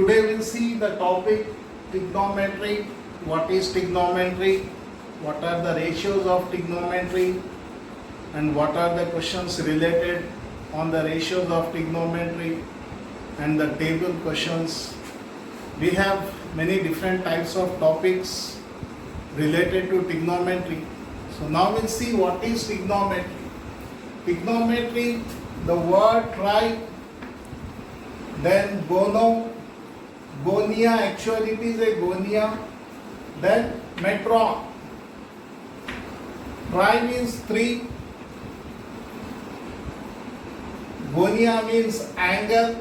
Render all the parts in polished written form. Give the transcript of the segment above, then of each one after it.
Today we'll see the topic trigonometry. What is trigonometry? What are the ratios of trigonometry? And what are the questions related on the ratios of trigonometry and the table questions? We have many different types of topics related to trigonometry. So now we'll see what is trigonometry. Trigonometry, the word tri, then gono, gonia, actually it is a gonia, then metron. Tri means three, gonia means angle,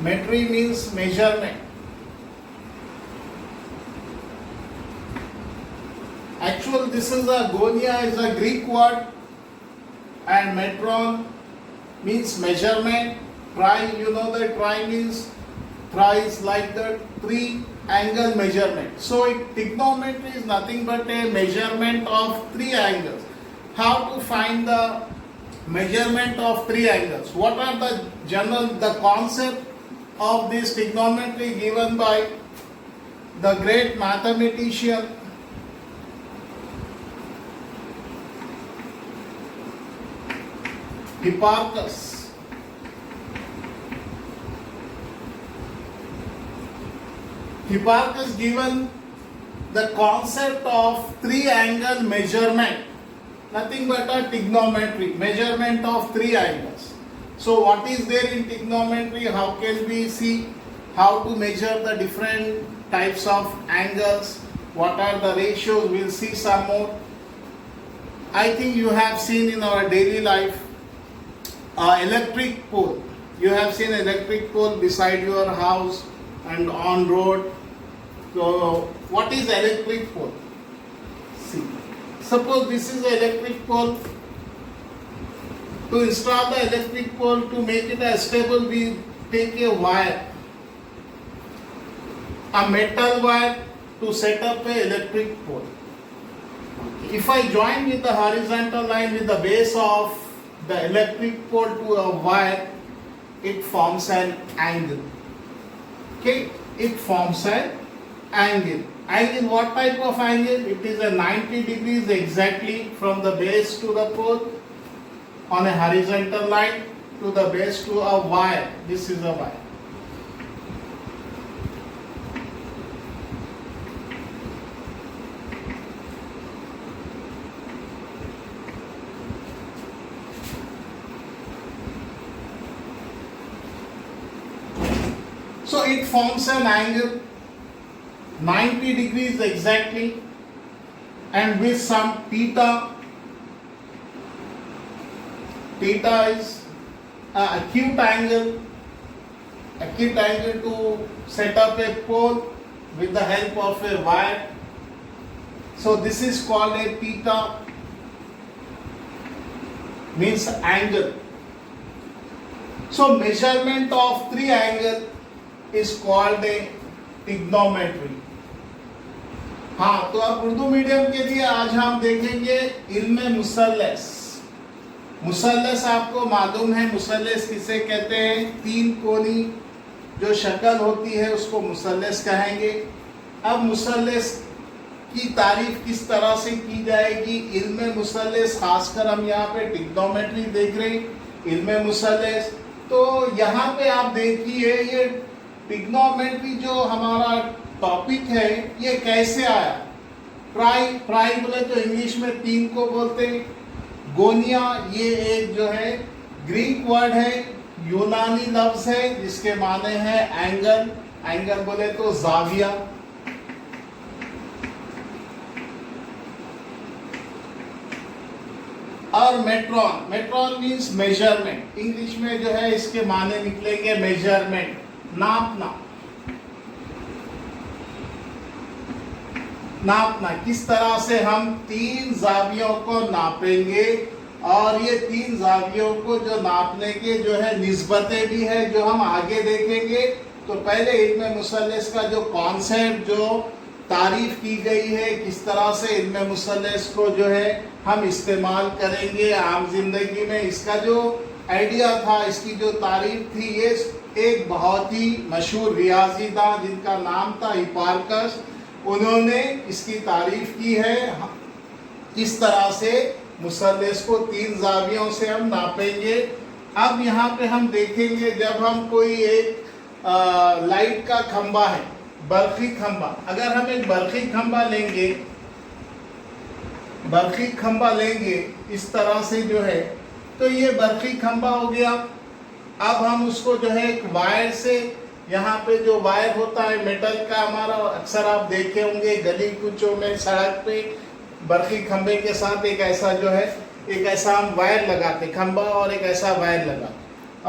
metri means measurement. Actually, this is a gonia is a Greek word, and metron means measurement. Tri, you know that tri means thrice like the three angle measurement. So trigonometry is nothing but a measurement of three angles. How to find the measurement of three angles? What are the concept of this trigonometry given by the great mathematician Hipparchus. Hipparchus given the concept of three angle measurement, nothing but a trigonometry, measurement of three angles. So what is there in trigonometry? How can we see how to measure the different types of angles? What are the ratios? We'll see some more. I think you have seen in our daily life electric pole. You have seen electric pole beside your house and on road. So what is electric pole? See, suppose this is the electric pole. To install the electric pole, to make it stable, we take a wire, a metal wire, to set up an electric pole. If I join with the horizontal line with the base of the electric pole to a wire, it forms an angle. Okay, it forms an angle. Angle, what type of angle? It is a 90 degrees exactly from the base to the pole on a horizontal line to the base to a wire. This is a wire. So it forms an angle 90 degrees exactly, and with some theta. Theta is acute angle to set up a pole with the help of a wire. So this is called a theta, means angle. So measurement of three angle is called a trigonometry. हाँ, तो अब Urdu medium के लिए आज हम देखेंगे इल्म मुसल्लस. मुसल्लस आपको मालूम है, मुसल्लस किसे कहते हैं? तीन कोनी जो शक्ल होती है उसको मुसल्लस कहेंगे. अब मुसल्लस की तारीफ किस तरह से की जाएगी? इल्म मुसल्लस, खासकर हम यहाँ पे ट्रिग्नोमेट्री देख रहे हैं, इल्म मुसल्लस. तो यहाँ पे आप देखिए ये ट्रिग्नोमेट्री जो हमारा टॉपिक है ये कैसे आया? प्राई बोले तो इंग्लिश में तीन को बोलते हैं. गोनिया ये एक जो है ग्रीक वर्ड है, यूनानी लफ्ज है जिसके माने हैं एंगल. एंगल बोले तो जाविया. और मेट्रॉन, मेट्रॉन मीन्स मेजरमेंट. इंग्लिश में जो है इसके माने निकलेंगे मेजरमेंट, नापना. नापना किस तरह से हम तीन जावियों को नापेंगे, और ये तीन जावियों को जो नापने के जो है निस्बतें भी है जो हम आगे देखेंगे. तो पहले इल्म मुसल्लस का जो कॉन्सेप्ट, जो तारीफ की गई है, किस तरह से इल्म मुसल्लस को जो है हम इस्तेमाल करेंगे आम जिंदगी में, इसका जो आइडिया था, इसकी जो तारीफ थी, ये एक बहुत ही मशहूर रियाजीदान जिनका नाम था हिपार्कस, उन्होंने इसकी तारीफ की है। इस तरह से मुसल्लस को 3 जावियों से हम नापेंगे। अब यहाँ पे हम देखेंगे, जब हम कोई एक लाइट का खंबा है, बरक़ी खंबा, अगर हम एक बरक़ी खंबा लेंगे इस तरह से जो है, तो ये बरक़ी खंबा हो गया। अब हम उसको जो है एक वायर से, यहाँ पे जो वायर होता है मेटल का हमारा, अक्सर आप देखे होंगे गली कुचों में, सड़क पे बरक़ी खंबे के साथ एक ऐसा जो है, एक ऐसा हम वायर लगाते, खंबा और एक ऐसा वायर लगा,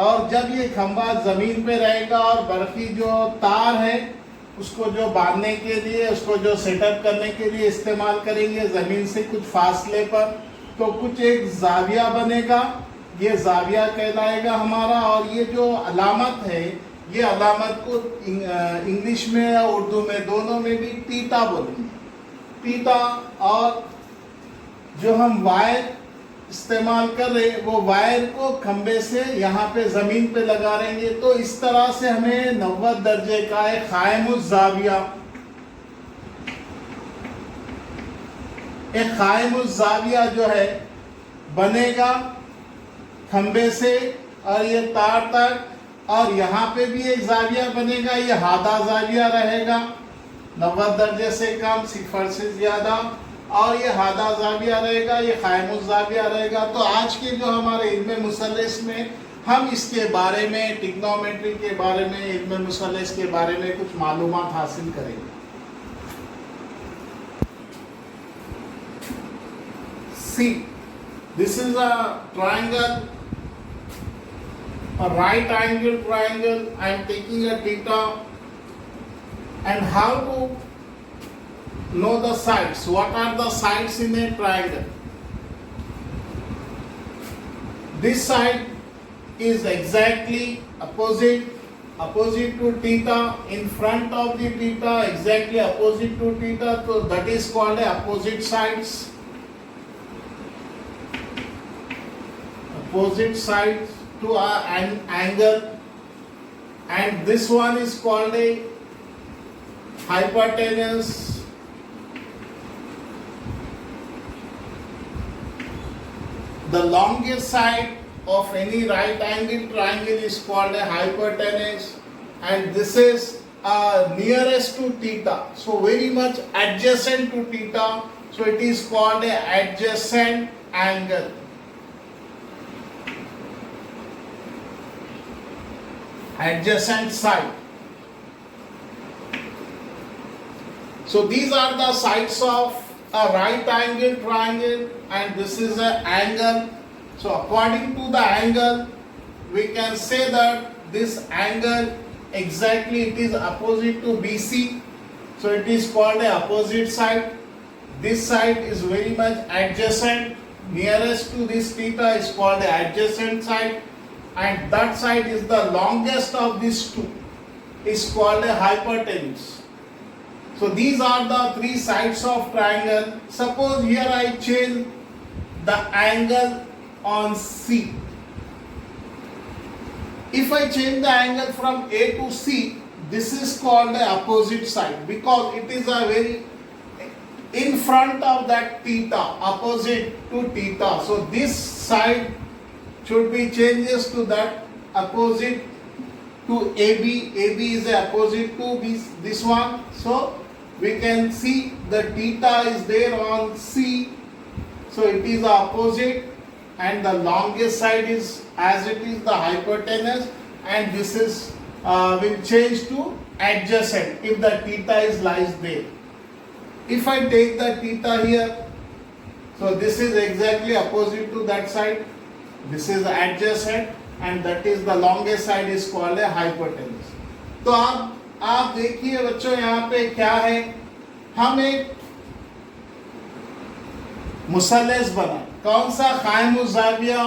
और जब ये खंबा ज़मीन पे रहेगा और बरक़ी जो तार है उसको जो बांधने के लिए, उसको जो सेटअप करने के लिए इस्तेमाल करेंगे ज़मीन से कुछ फासले पर, तो कुछ एक जाविया बनेगा, ये जाविया कहलाएगा हमारा। और ये जो अलामत है, ये अलामत को इंग्लिश में या उर्दू में दोनों में भी टीटा बोलेंगे। टीटा, और जो हम वायर इस्तेमाल कर रहे हैं वो वायर को खंबे से यहाँ पे ज़मीन पे लगा रहेंगे। तो इस तरह से हमें 90 दर्जे का एक क़ाइमुज़ ज़ाविया, एक क़ाइमुज़ ज़ाविया जो है बनेगा खंबे से और ये तार तक, और यहाँ पे भी एक ज़ाविया बनेगा, ये हादा ज़ाविया रहेगा 90 दर्जे से कम, 0 से ज़्यादा, और ये हादा ज़ाविया रहेगा, ये क़ाइमुज़ ज़ाविया रहेगा। तो आज के जो हमारे इल्म मुसल्लस में हम इसके बारे में, टिग्नोमेट्री के बारे में, इल्म मुसल्लस के बारे में कुछ मालूमात हासिल करेंगे। See, this is a triangle, a right angle triangle. I am taking a theta, and how to know the sides? What are the sides in a triangle? This side is exactly opposite to theta, in front of the theta, exactly opposite to theta, so that is called a opposite sides. Opposite sides to an angle, and this one is called a hypotenuse. The longest side of any right angle triangle is called a hypotenuse, and this is nearest to theta, so very much adjacent to theta, so it is called a adjacent angle. Adjacent side. So these are the sides of a right angle triangle, and this is an angle. So according to the angle, we can say that this angle exactly it is opposite to BC, so it is called a opposite side. This side is very much adjacent, nearest to this theta is called the adjacent side, and that side is the longest of these two, is called a hypotenuse. So these are the 3 sides of triangle. Suppose here I change the angle on C. If I change the angle from A to C, this is called the opposite side, because it is a very in front of that theta, opposite to theta. So this side should be changes to that opposite to AB. AB is the opposite to this one. So we can see the theta is there on C. So it is the opposite, and the longest side is as it is the hypotenuse, and this is will change to adjacent if the theta is lies there. If I take the theta here, so this is exactly opposite to that side. This is adjacent, and that is the longest side is called a hypotenuse. तो आप देखिए बच्चों, यहाँ पे क्या है, हम एक मुसल्लस बनाए, कौन सा क़ाइमुज़ ज़ाविया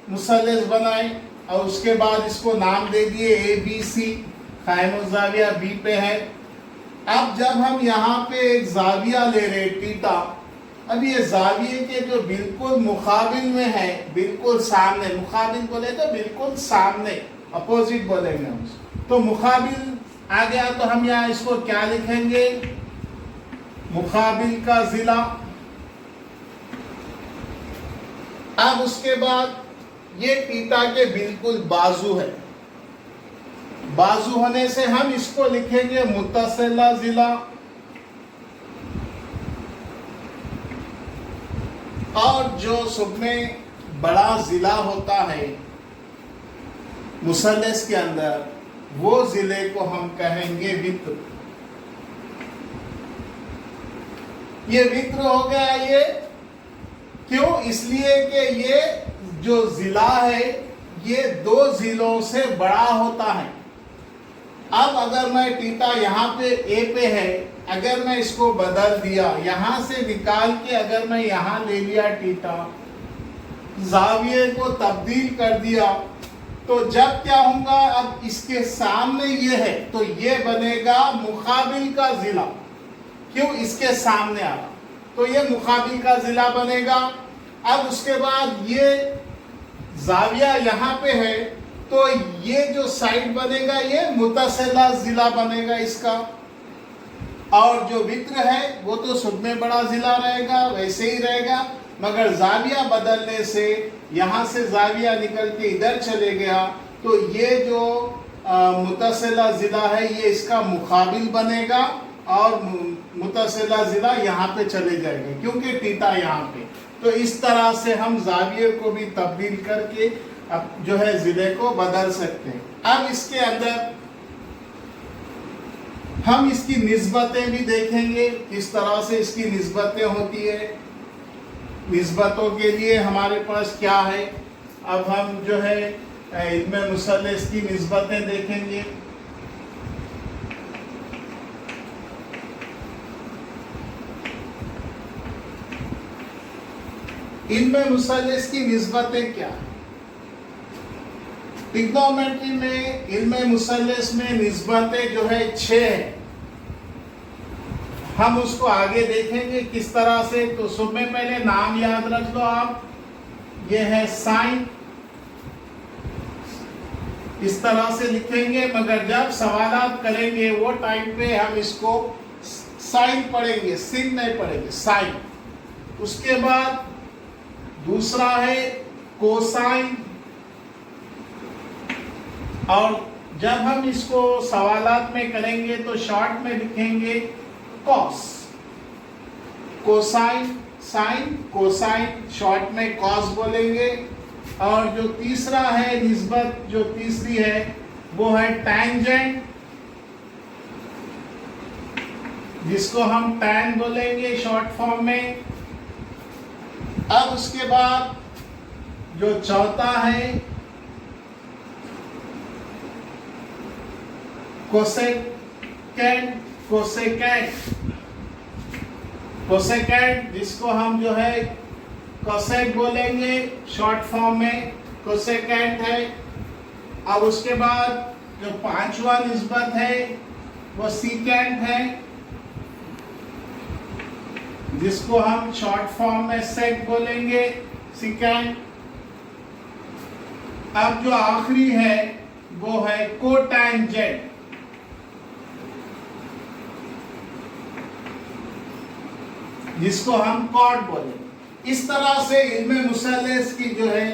मुसल्लस बनाए, और उसके बाद इसको नाम दे दिए ABC, क़ाइमुज़ ज़ाविया B पे है। अब जब हम यहाँ पे एक ज़ाविया ले रहे थीटा, अब ये जाविये के जो बिल्कुल मुकाबिल में है, बिल्कुल सामने, मुकाबिल बोले तो बिल्कुल सामने, अपोजिट बोलेंगे हम। तो मुकाबिल आ गया तो हम यहाँ इसको क्या लिखेंगे, मुकाबिल का जिला। अब उसके बाद ये थीटा के बिल्कुल बाजू है, बाजू होने से हम इसको लिखेंगे मुत्तसिला जिला। और जो सब में बड़ा जिला होता है मुसल्लस के अंदर, वो जिले को हम कहेंगे वित्र। ये वित्र हो गया। ये क्यों? इसलिए कि ये जो जिला है ये दो जिलों से बड़ा होता है। अब अगर मैं थीटा यहाँ पे ए पे है, अगर मैं इसको बदल दिया, यहां से निकाल के अगर मैं यहां ले लिया थीटा, जाविये को तब्दील कर दिया, तो जब क्या होगा, अब इसके सामने ये है तो ये बनेगा मुकाबिल का जिला। क्यों? इसके सामने आ रहा, तो ये मुकाबिल का जिला बनेगा। अब उसके बाद ये जाविया यहाँ पे है, तो ये जो साइड बनेगा ये मुत्तसिला जिला बनेगा इसका। और जो वित्र है वो तो सब में बड़ा जिला रहेगा, वैसे ही रहेगा, मगर जाविया बदलने से यहाँ से जाविया निकल के इधर चले गया, तो ये जो मुत्तसिला जिला है ये इसका मुकाबिल बनेगा और मुत्तसिला जिला यहाँ पे चले जाएगा, क्योंकि थीटा यहाँ पे। तो इस तरह से हम जाविये को भी तब्दील करके अब जो है जिले को बदल सकते हैं। अब इसके अंदर हम इसकी निस्बतें भी देखेंगे, किस तरह से इसकी निस्बतें होती है। निस्बतों के लिए हमारे पास क्या है, अब हम जो है इल्म मुसल्लस की निस्बतें देखेंगे। इल्म मुसल्लस की निस्बतें क्या है? ट्रिग्नोमेट्री में इल्म मुसल्लस में निस्बतें जो है 6 है। हम उसको आगे देखेंगे किस तरह से। तो सब में पहले नाम याद रख लो आप, ये है साइन, इस तरह से लिखेंगे, मगर जब सवालात करेंगे वो टाइम पे हम इसको साइन पढ़ेंगे, सिन नहीं पढ़ेंगे, साइन। उसके बाद दूसरा है कोसाइन, और जब हम इसको सवालात में करेंगे तो शॉर्ट में लिखेंगे cos. Cosine, sine, cosine, short में कॉस बोलेंगे। और जो तीसरा है निस्बत, जो तीसरी है वो है टैंजेंट, जिसको हम टैन बोलेंगे शॉर्ट फॉर्म में। अब उसके बाद जो चौथा है कोसेकेंट, कोसेकेंट, कोसेकेंट, जिसको हम जो है कोसेक बोलेंगे शॉर्ट फॉर्म में, कोसेकेंट है। अब उसके बाद जो पांचवा निस्बत है वो सीकेंट है, जिसको हम शॉर्ट फॉर्म में सेक बोलेंगे, सीकेंट। अब जो आखिरी है वो है कोटैंजेंट, जिसको हम कॉट बोलेंगे। इस तरह से इल्म मुसल्लस की जो है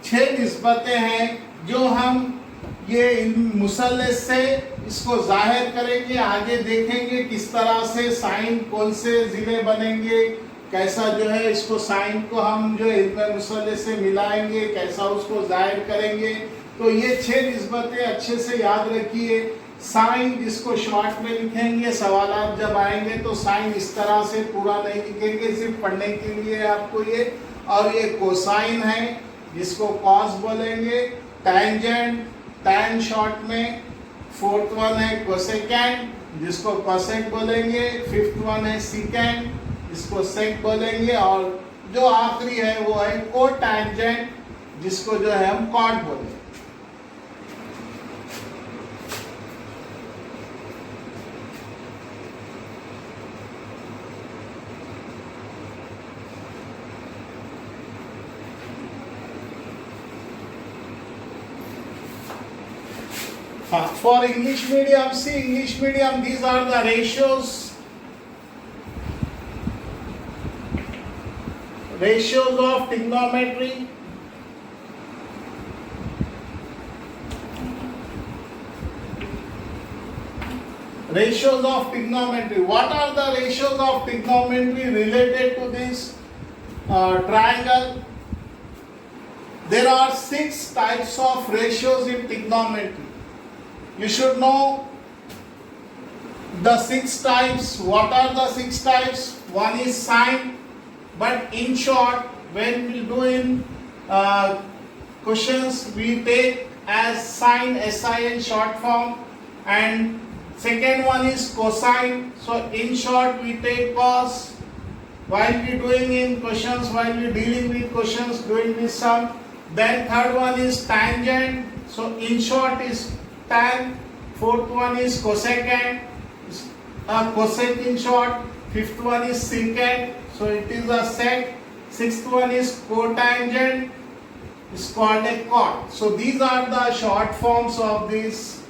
6 निस्बतें हैं, जो हम ये इल्म मुसल्लस से इसको जाहिर करेंगे। आगे देखेंगे किस तरह से साइन, कौन से जिले बनेंगे, कैसा जो है इसको साइन को हम जो इल्म मुसल्लस से मिलाएंगे, कैसा उसको जाहिर करेंगे। तो ये 6 निस्बतें अच्छे से याद रखिए। साइन, जिसको शॉर्ट में लिखेंगे, सवालात जब आएंगे तो साइन इस तरह से पूरा नहीं लिखेंगे, सिर्फ पढ़ने के लिए आपको ये। और ये कोसाइन है, जिसको कॉस बोलेंगे। टैंजेंट, टैन शॉर्ट में। फोर्थ वन है कोसेकेंट, जिसको कोसेक बोलेंगे। फिफ्थ वन है सीकेंट, जिसको सेक बोलेंगे। और जो आखिरी है वो है कोटैंजेंट, जिसको जो है हम कॉट बोलेंगे। For English medium, see English medium, these are the ratios. Ratios of trigonometry. Ratios of trigonometry. What are the ratios of trigonometry related to this triangle? There are 6 types of ratios in trigonometry. You should know the 6 types. What are the 6 types? One is sine, but in short, when we do in questions, we take as sine, SIN short form, and second one is cosine. So in short, we take cos. While we doing in questions, while we dealing with questions, doing with sum. Then third one is tangent. So in short is tan. Fourth one is cosecant. Cosec in short. Fifth one is secant. So it is a sec. Sixth one is cotangent. It's called a cot. So these are the short forms of these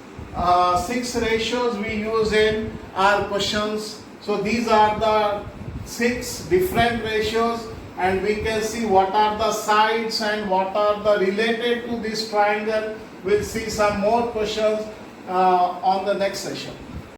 6 ratios we use in our questions. So these are the 6 different ratios, and we can see what are the sides and what are the related to this triangle. We'll see some more questions on the next session.